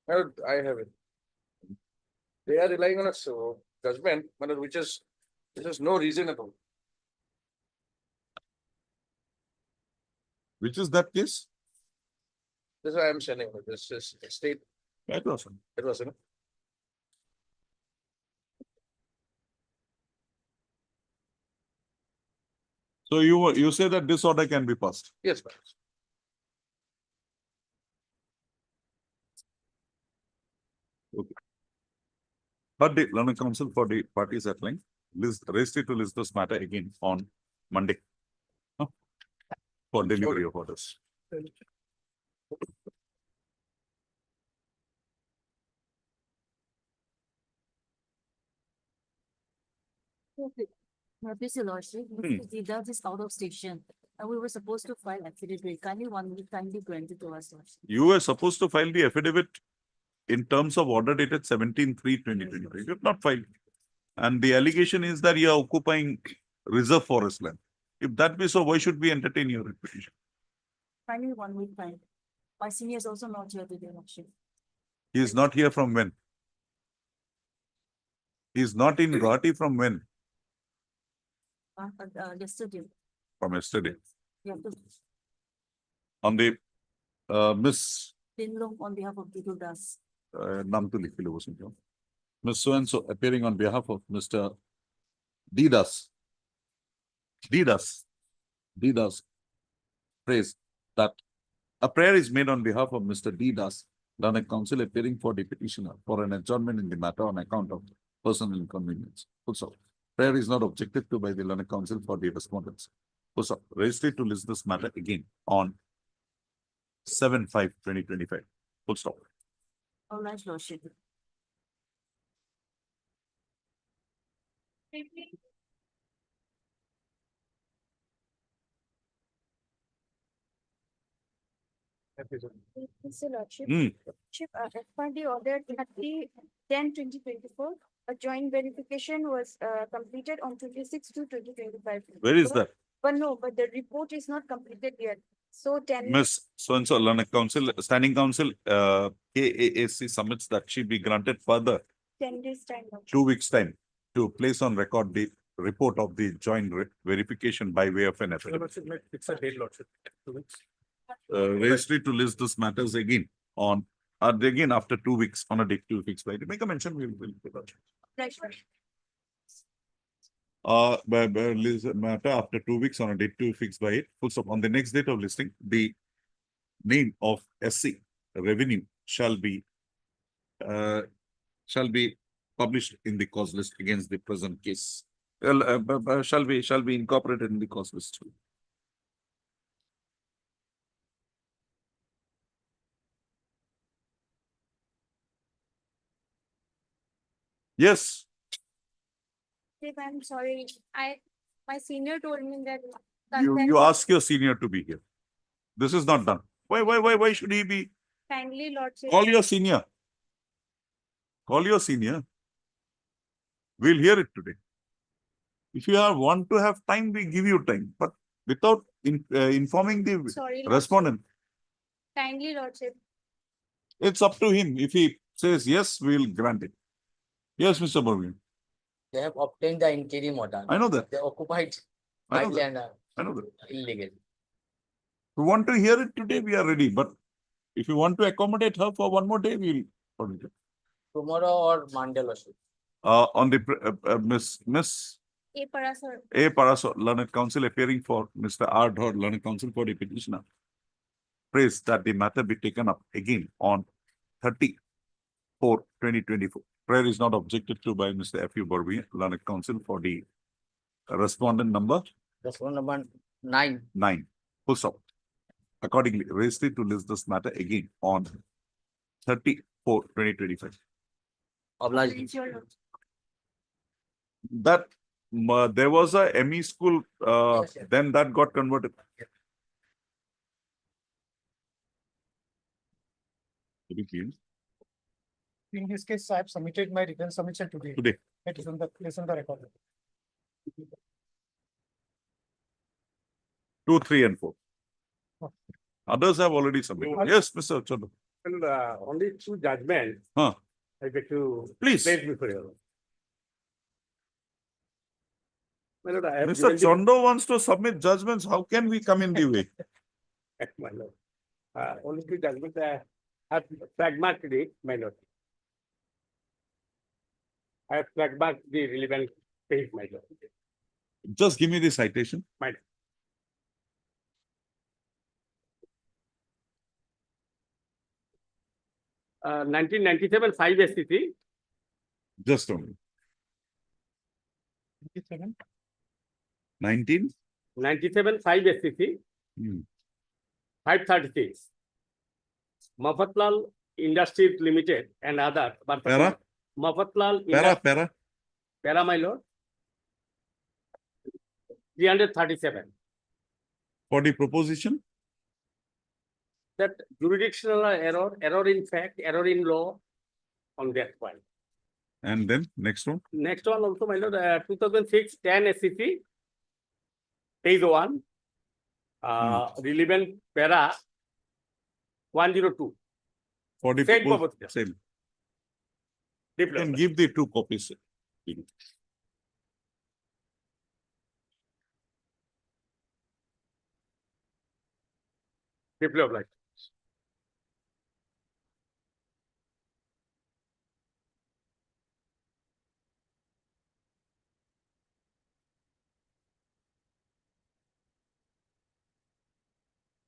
Well, I have it. They are relying on a judgment, but which is no reason at all. Which is that case? This is what I'm saying, this is state, That was. it was, you know. So you say that this order can be passed. Yes, ma'am. But the learning council for the parties at length raised it to list this matter again on Monday. Huh? For delivery of orders. Please, Your Lordship, Mr. Didas is out of station and we were supposed to file affidavit. Kindly one week, kindly grant it to us, Lordship. You were supposed to file the affidavit in terms of order dated 17/3/2023. You have not filed. And the allegation is that you are occupying reserve forest land. If that be so, why should we entertain your petition? Kindly one week, time. My senior is also not here today, Lordship. He is not here from when? He is not in Guwahati from when? Yesterday, From yesterday. you have to, On the Miss Long on behalf of Dido Das. नाम तो लिख लो उसमें क्यों? Miss so and so appearing on behalf of Mr. Didas. Didas prays that a prayer is made on behalf of Mr. Didas, learned counsel appearing for the petitioner for an adjournment in the matter on account of personal inconvenience. Also, prayer is not objected to by the learned counsel for the respondents. Also, registered to list this matter again on 7/5/2025. Full stop. All right, Lordship. Mr. Lordship. Hmm. Lordship, as per the order 30/10/2024, a joint verification was completed on 26/2/2025. Where is that? But no, but the report is not completed yet. So 10. Miss so and so learned counsel, standing counsel, KAAC submits that she be granted further 10 days time. Lordship. 2 weeks' time to place on record the report of the joint verification by way of an affidavit. Lordship, let's fix a date, Lordship. 2 weeks. Registry to list this matters again on, again after 2 weeks on a date 2 weeks. Right? Make a mention, we will. Right, Lordship. List matter after 2 weeks on a date 2 weeks by it. Full stop. On the next date of listing, the name of SC revenue shall be published in the cause list against the present case. Well, shall be incorporated in the cause list. Yes, If I'm sorry, my senior told me that. you consent ask your senior to be here. This is not done. Why should he be? Kindly, Lordship. Call your senior. Call your senior. We'll hear it today. If you want to have time, we give you time, but without informing the Sorry, Lordship. respondent, Kindly, Lordship. it's up to him. If he says yes, we'll grant it. Yes, Mr. Burvin. They have obtained the interim order. I know that. They occupied I my know that. land I know that. illegal. If you want to hear it today, we are ready. But if you want to accommodate her for one more day, we'll. Tomorrow or Monday, Lordship. On the Miss A Parasar. A. Paraso, learned counsel appearing for Mr. R. Dhod, learned counsel for the petitioner, prays that the matter be taken up again on 30/4/2024. Prayer is not objected to by Mr. F. U. Burvin, learned counsel for the respondent number That's one number 9. 9. Full stop. Accordingly, raised it to list this matter again on 30/4/2025. Obliged. It's your Lordship. That there was a ME school, Yes, yes. then that got converted. Very clean. In this case, I have submitted my written submission today. Today. It is on the record. 2, 3, and 4. Okay. Others have already submitted. Yes, Mr. Chandra. Well, only 2 judgments. Huh. I get to Please. place before you. My lord, I have Mr. given the- Chondo wants to submit judgments. How can we come in the way? My lord. Only the judgment have flag marked it, my lord. I have flag marked the relevant page, my lord. Just give me the citation. 1997 5 SCC, Just a minute. 19? 97 5 SCC, Hmm. 536. Mafatlal Industries Limited and other. Para? Mafatlal Para. Para, my lord. 337. For the proposition? That jurisdictional error in fact, error in law on that point. And then next one? Next one also, my lord, 2006 10 SCC, page 1, relevant para 102. For the Same proposal. proposition. Same. Deeply Can obliged. give the two copies. Deeply obliged.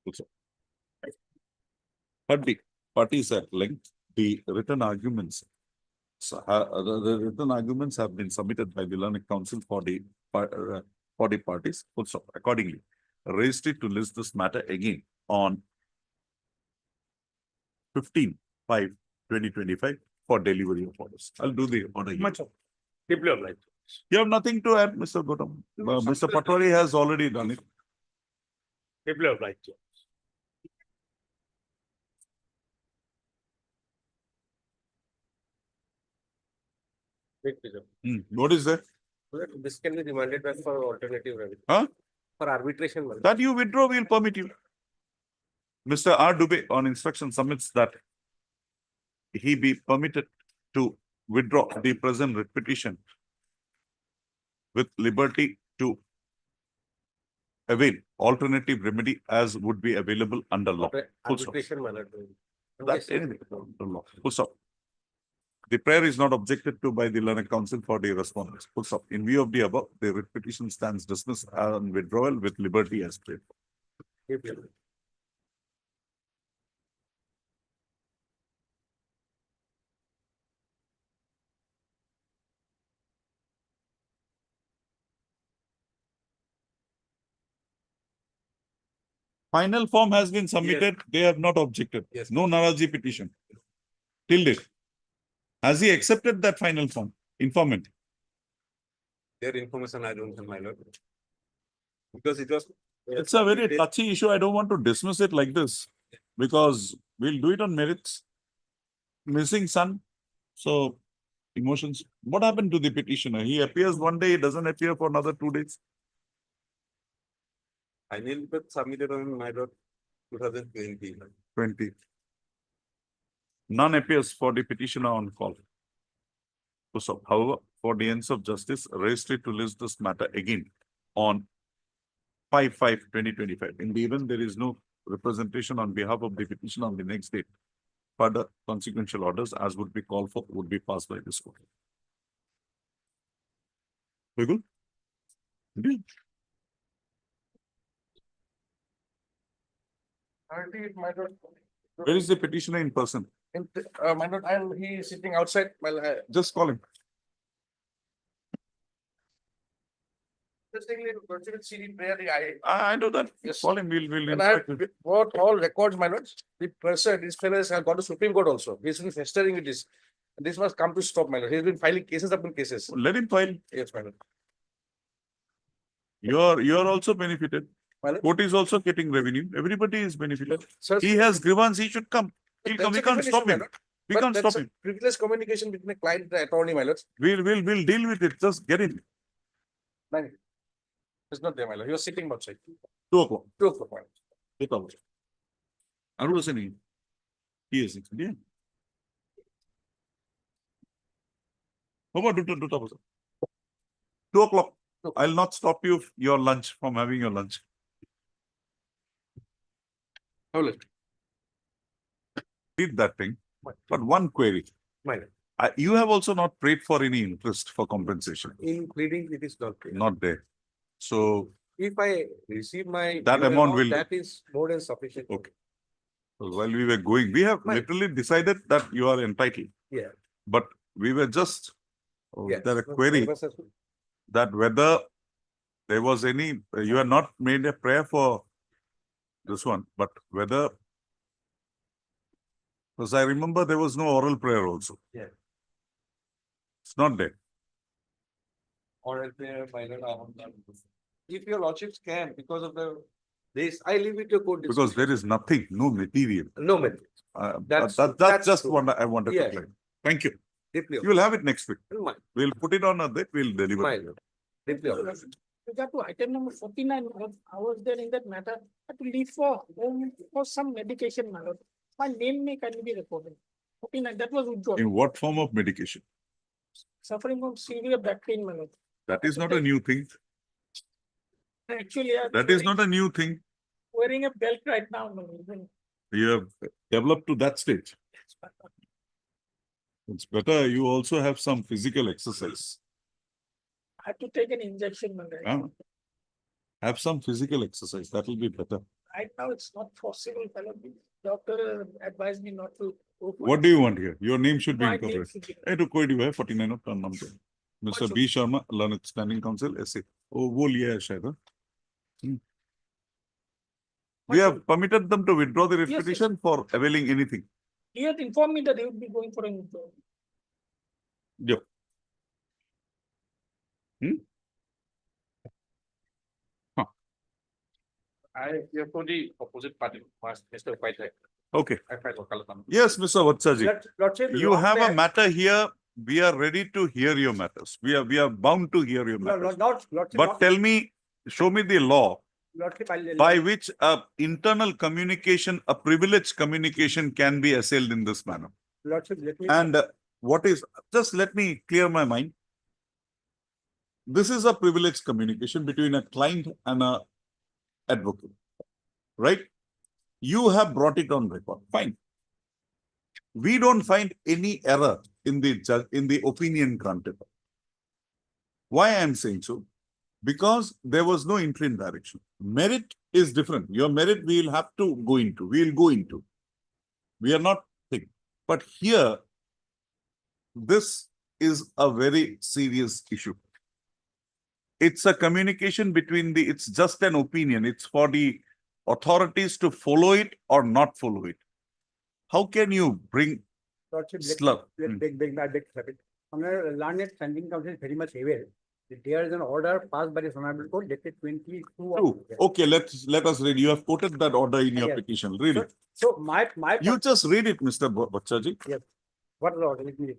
Also. But the parties at length, the written arguments. The written arguments have been submitted by the learned council for the parties. Also, accordingly, raised it to list this matter again on 15/5/2025 for delivery of orders. I'll do the order. here. Deeply obliged. You have nothing to add, Mr. Gautam. Mr. Patwari has already done it. Deeply obliged. Big pleasure. What is that? So that this can be remanded back for alternative remedy. Huh? For arbitration. my lord. That you withdraw, we'll permit you. Mr. R. Dubey on instruction submits that he be permitted to withdraw the present writ petition with liberty to avail alternative remedy as would be available under law. Full stop. Arbitration. my lord. That's anything under law. Full stop. The prayer is not objected to by the learned council for the respondents. Full stop. In view of the above, the writ petition stands dismissed and withdrawal with liberty as prayed. Deeply obliged. Final form has been submitted. They have not objected. Yes. No Naraji petition. Till date. Has he accepted that final form? Informant. Their information I don't have, my lord. Because it was. It's a very touchy issue. I don't want to dismiss it like this because we'll do it on merits. Missing son. So emotions. What happened to the petitioner? He appears one day, he doesn't appear for another 2 days. Final but submitted on my lord 2020. 20. None appears for the petitioner on call. So, however, for the ends of justice, raised it to list this matter again on 5/5/2025. In the event there is no representation on behalf of the petitioner on the next date, further consequential orders as would be called for would be passed by this court. We good? Yeah. Where is the petitioner in person? My lord, he is sitting outside. Well, Just call him. I know that. Yes. Call him. We'll And I have invite him. got all records, my lords. The person, these fellows have gone to Supreme Court also. He's been festering with this. This must come to stop, my lord. He's been filing cases upon cases. Let him file. Yes, my lord. You are also benefited. Well- Court is also getting revenue. Everybody is benefited. Sir, He has grievance, he should come. He'll come. We that's a can't different stop issue, my him. lord. We But can't that's stop a him. privileged communication between a client and the attorney, my lords. We'll deal with it. Just get in. It's not there, my lord. He was sitting outside. 2 o'clock. 2 o'clock, my lord. 2 o'clock. Arun was saying. He is. Yeah. How about 2 o'clock? 2 o'clock. I'll not stop you your lunch from having your lunch. Hold it. read that thing, but one query. Minor. You have also not paid for any interest for compensation, In pleading, it is not clear. not there. So If I receive my. That due amount will- That is more than sufficient. Okay. while we were going, we have Right. literally decided that you are entitled, Yeah. but we were just, Yeah. there a No, query purpose has- that whether there was any, you have not made a prayer for this one, but whether, because I remember there was no oral prayer also. Yeah. It's not there. Or if they are minor, I have done. If your lordships can, because of the, this, I leave it to court. Because there is nothing, no material. No matter. That's- That's that's just true. what I wanted to Yeah. claim. Thank you. Deeply. You will have it next week. Minor. We'll put it on a date, we'll deliver. Minor. Deeply. Regard to item number 49, I was there in that matter, I to leave for some medication, my lord. My name may kindly be recorded. 49, that was withdrawn, In what form of medication? suffering from severe back pain, my lord. That is not a new thing. Actually, I'm That is not a new thing. wearing a belt right now, my lord. You have developed to that stage. It's better you also have some physical exercise. I had to take an injection, my lord. Huh? Have some physical exercise. That will be better. Right now, it's not possible, my lord. Doctor advised me not to. go for What it. do you want here? Your name should be My name incorporated. should be- Eh, to कोई भी है 49 of turn number. Mr. B Sharma, Learned Standing Council, SA. Oh, वो लिया है शायद, हाँ? We have permitted them to withdraw the writ Yes, yes. petition for availing anything. He had informed me that he would be going for a withdrawal. Yep. I hear for the opposite party, Mr. Whitehead. Okay. I find Wakalam. Yes, Mr. Vatsaji. Lordship, You long have a back- matter here. We are ready to hear your matters. We are bound to hear your No, matters. Lordship, But tell me, show me the law Lordship, by which internal communication, a privileged communication can be assailed in this manner. Lordship, let me. And what is, just let me clear my mind. This is a privileged communication between a client and a advocate, right? You have brought it on record, fine. We don't find any error in the opinion granted. Why I am saying so? Because there was no interim direction. Merit is different. Your merit we will have to go into. We will go into. We are not thinking. But here, this is a very serious issue. It's a communication between it's just an opinion. It's for the authorities to follow it or not follow it. How can you bring Lordship, slur? let beg to have it. Honorable Learned Standing Council is very much aware that there is an order passed by the Honorable Court dated 22. True. Okay, let us read. You have quoted that order in your Yes. petition. Read it. So my. You just read it, Mr. Bachaji. What is the order? Let me read.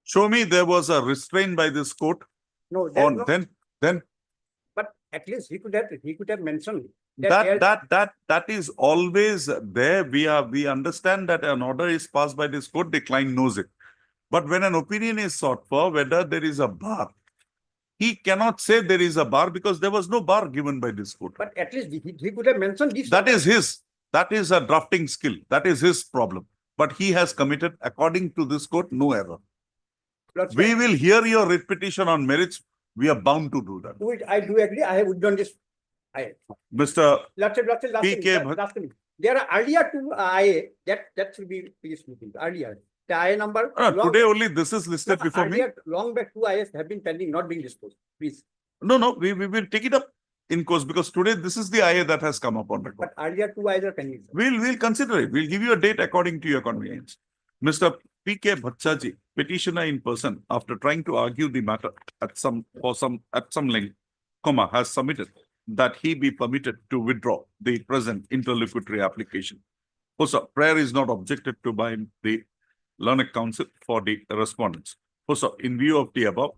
Show me there was a restraint by this court No, there's on no, then but at least he could have mentioned. there- that is always there. We understand that an order is passed by this court, the client knows it. But when an opinion is sought for whether there is a bar, he cannot say there is a bar because there was no bar given by this court. But at least he could have mentioned this. That is a drafting skill. That is his problem. But he has committed, according to this court, no error. Lordship, We will hear your writ petition on merits. We are bound to do that. I do agree. I have done this. Mr. Lordship, last PK minute, last minute. There are earlier two IA that should be please meeting earlier. The IA number. long- Today only this is listed No, before me. earlier, long back two IAs have been pending, not being disposed. Please. No, we will take it up in course because today this is the IA that has come up on record. But earlier two IAs are pending. sir. We'll consider it. We'll give you a date according to your convenience. Mr. PK Bhattacharjee, petitioner in person, after trying to argue the matter at some length, has submitted that he be permitted to withdraw the present interlocutory application. Also, prayer is not objected to by the Learned Council for the respondents. Also, in view of the above,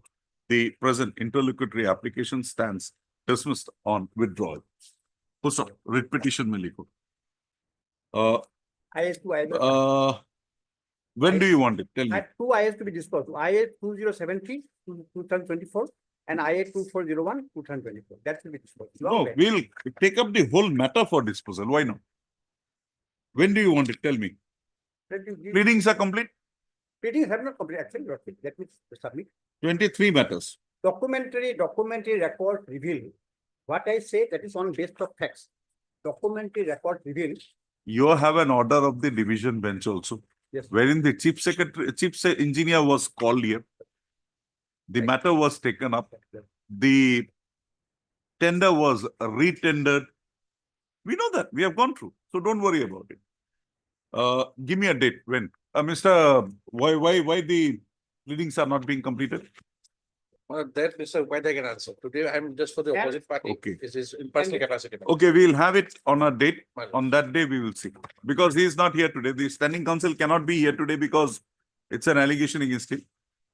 the present interlocutory application stands dismissed on withdrawal. Also, writ petition में लिखो. IAs two IAs. When do you want it? Tell me. Had two IAs to be disposed. IA 2073 to 2024 and IA 2401, 2024. That will be disposed. No, we'll take up the whole matter for disposal. Why not? When do you want it? Tell me. Pleadings are complete? Pleadings have not completed. Actually, Your Lordship, let me submit. 23 matters. Documentary record reveal. What I say, that is on basis of facts. Documentary record reveal. You have an order of the division bench also, Yes. wherein the chief engineer was called here. The matter was taken up. The tender was re-tendered. We know that. We have gone through. So don't worry about it. Give me a date when. Mr. Why the pleadings are not being completed? That Mr. Upadhyay can answer. Today I'm just for the And- opposite party. Okay. This is in personal capacity. Okay, we'll have it on a date. My lord. On that day, we will see. Because he is not here today. The standing council cannot be here today because it's an allegation against him.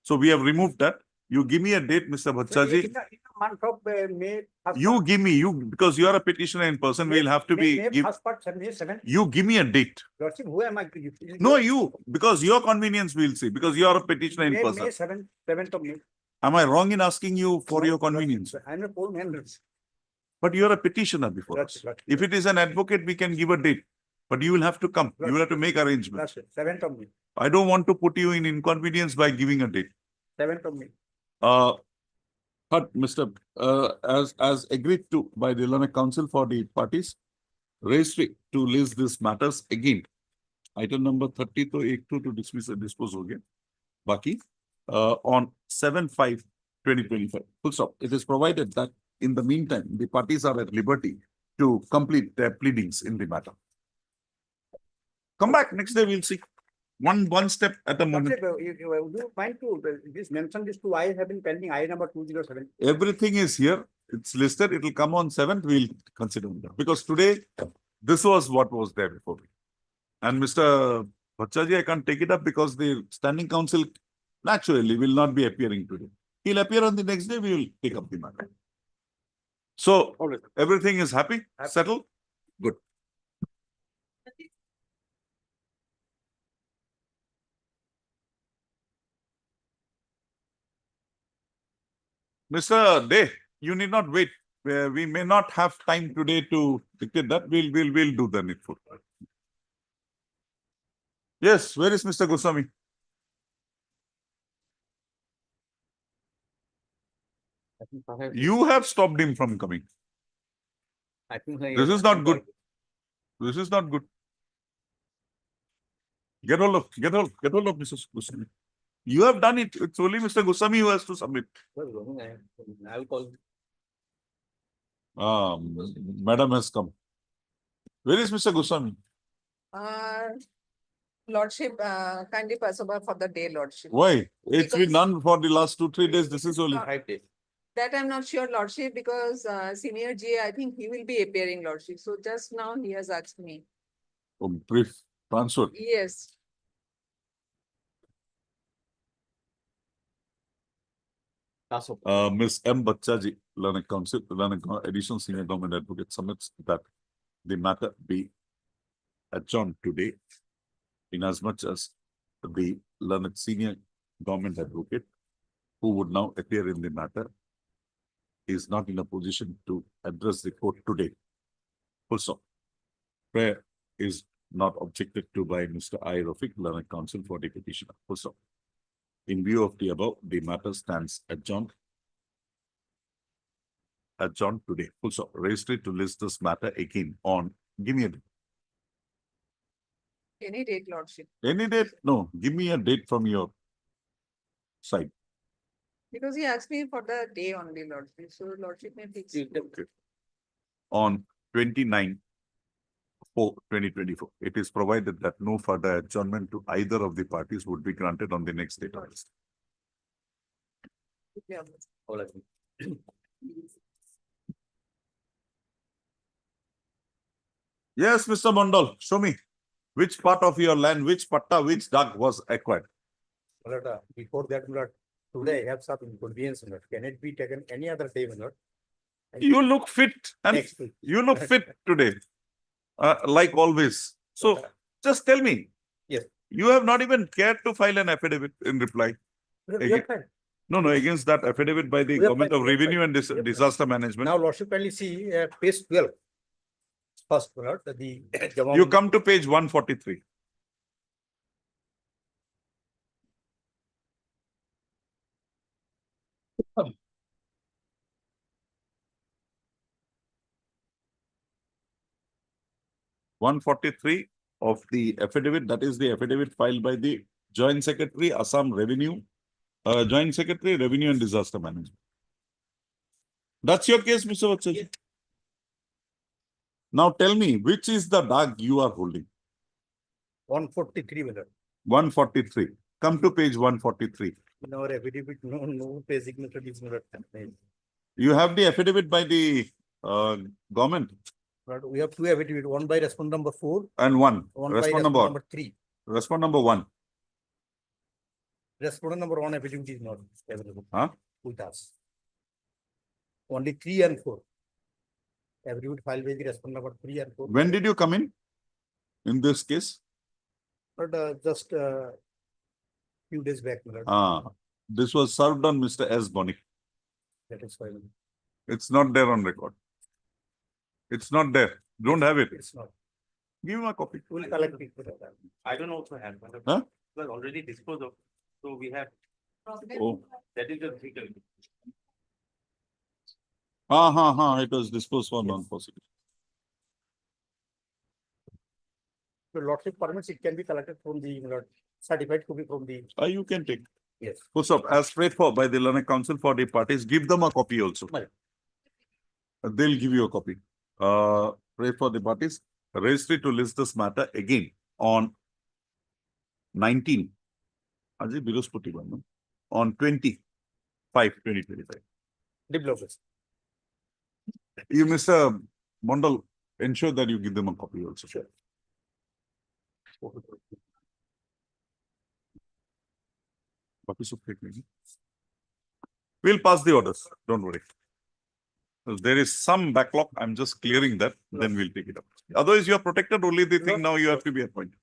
So we have removed that. You give me a date, Mr. In Bhattacharjee. the month of May. You give me, because you are a petitioner in person, we'll have to be, First part, 7. you give me a date. Lordship, who am I? No, you, because your convenience we'll see, because you are a petitioner in May person. 7th of May. Am I wrong in asking you for your convenience? I'm a poor man. But you are a petitioner before us. If it is an advocate, we can give a date. But you will have to come. You will have to make arrangements. 7th of May. I don't want to put you in inconvenience by giving a date. 7th of May. But Mr. As agreed to by the Learned Council for the parties, registry to list these matters again. Item number 30 to 82 to dispose again. Baki, on 7/5/2025. Full stop. It is provided that in the meantime, the parties are at liberty to complete their pleadings in the matter. Come back next day, we'll see. One step at a moment. You mind to this mention this to I have been pending I number 207. Everything is here. It's listed. It will come on 7th. We'll consider that. Because today, this was what was there before. And Mr. Bhattacharjee, I can't take it up because the standing council naturally will not be appearing today. He'll appear on the next day. We will take up the matter. So everything is happy, settled? Good. Mr. Day, you need not wait. We may not have time today to dictate that. We'll do the needful. Yes, where is Mr. Goswami? I think perhaps- You have stopped him from coming. I think. This is not good. This is not good. Get hold of Mr. Goswami. You have done it. It's only Mr. Goswami who has to submit. I'll call. Madam has come. Where is Mr. Goswami? Lordship, kindly pass over for the day, Lordship. Why? It's been Because- done for the last 2-3 days. This is only 5 days. That I'm not sure, Lordship, because senior GA, I think he will be appearing, Lordship. So just now he has asked me. brief transfer. Yes. Ms. M. Bhattacharjee, Learned Council, Additional Senior Government Advocate submits that the matter be adjourned today inasmuch as the Learned Senior Government Advocate who would now appear in the matter is not in a position to address the court today. Full stop. Prayer is not objected to by Mr. I. Rafiq, Learned Council for the petitioner. Full stop. In view of the above, the matter stands adjourned. Adjourned today. Full stop. Registry to list this matter again on, give me a date. Any date, Lordship, Any date? No, give me a date from your side. because he asked me for the day only, Lordship. So Lordship may fix. Okay. On 29/4/2024, it is provided that no further adjournment to either of the parties would be granted on the next date of this. Yeah. Yes, Mr. Mondal, show me which part of your land, which patta, which dug was acquired. Before that, Lord, today I have some inconvenience, Lord. Can it be taken any other day, Lord? You look fit and Next week. you look fit today, like always. So just tell me. Yes. You have not even cared to file an affidavit in reply. We are fine. No, no, against that affidavit by the We have Government of filed, we have Revenue and filed. Disaster Management. Now Lordship kindly see page 12. First, my lord, the. You come to page 143. One forty-three of the affidavit, that is the affidavit filed by the Joint Secretary, Assam Revenue, Joint Secretary, Revenue and Disaster Management. That's your case, Mr. Vatsaji. Now tell me, which is the dog you are holding? 143, my lord. 143. Come to page 143. In our affidavit, no page signature is not. You have the affidavit by the government But we have two affidavit, one by respondent number 4, and one. one by Respond respondent number, number 3. respond number 1. Respondent number 1 affidavit is not available. Huh? With us. Only 3 and 4. Affidavit filed by the respondent number 3 and 4. When did you come in this case? But just few days back, my lord. This was served on Mr. S. Boni. That is why. It's not there on record. It's not there. Don't have it. It's not. Give him a copy. We'll collect it. I don't also have. Huh? It was already disposed of, so we have, Oh. that is the difficult. It was disposed for non-possible. So lordship permits, it can be collected from the, my lord, certified to be from the, You can take. yes. Push up as prayed for by the Learned Council for the parties. Give them a copy also. Right. They'll give you a copy. Pray for the parties. Registry to list this matter again on 19. Aji Biruspati no? On 2025. Developers. You, Mr. Mondal, ensure that you give them a copy also. Sure. We'll pass the orders. Don't worry. If there is some backlog, I'm just clearing that, then we'll take it up. Otherwise, you are protected only the thing now you have to be appointed.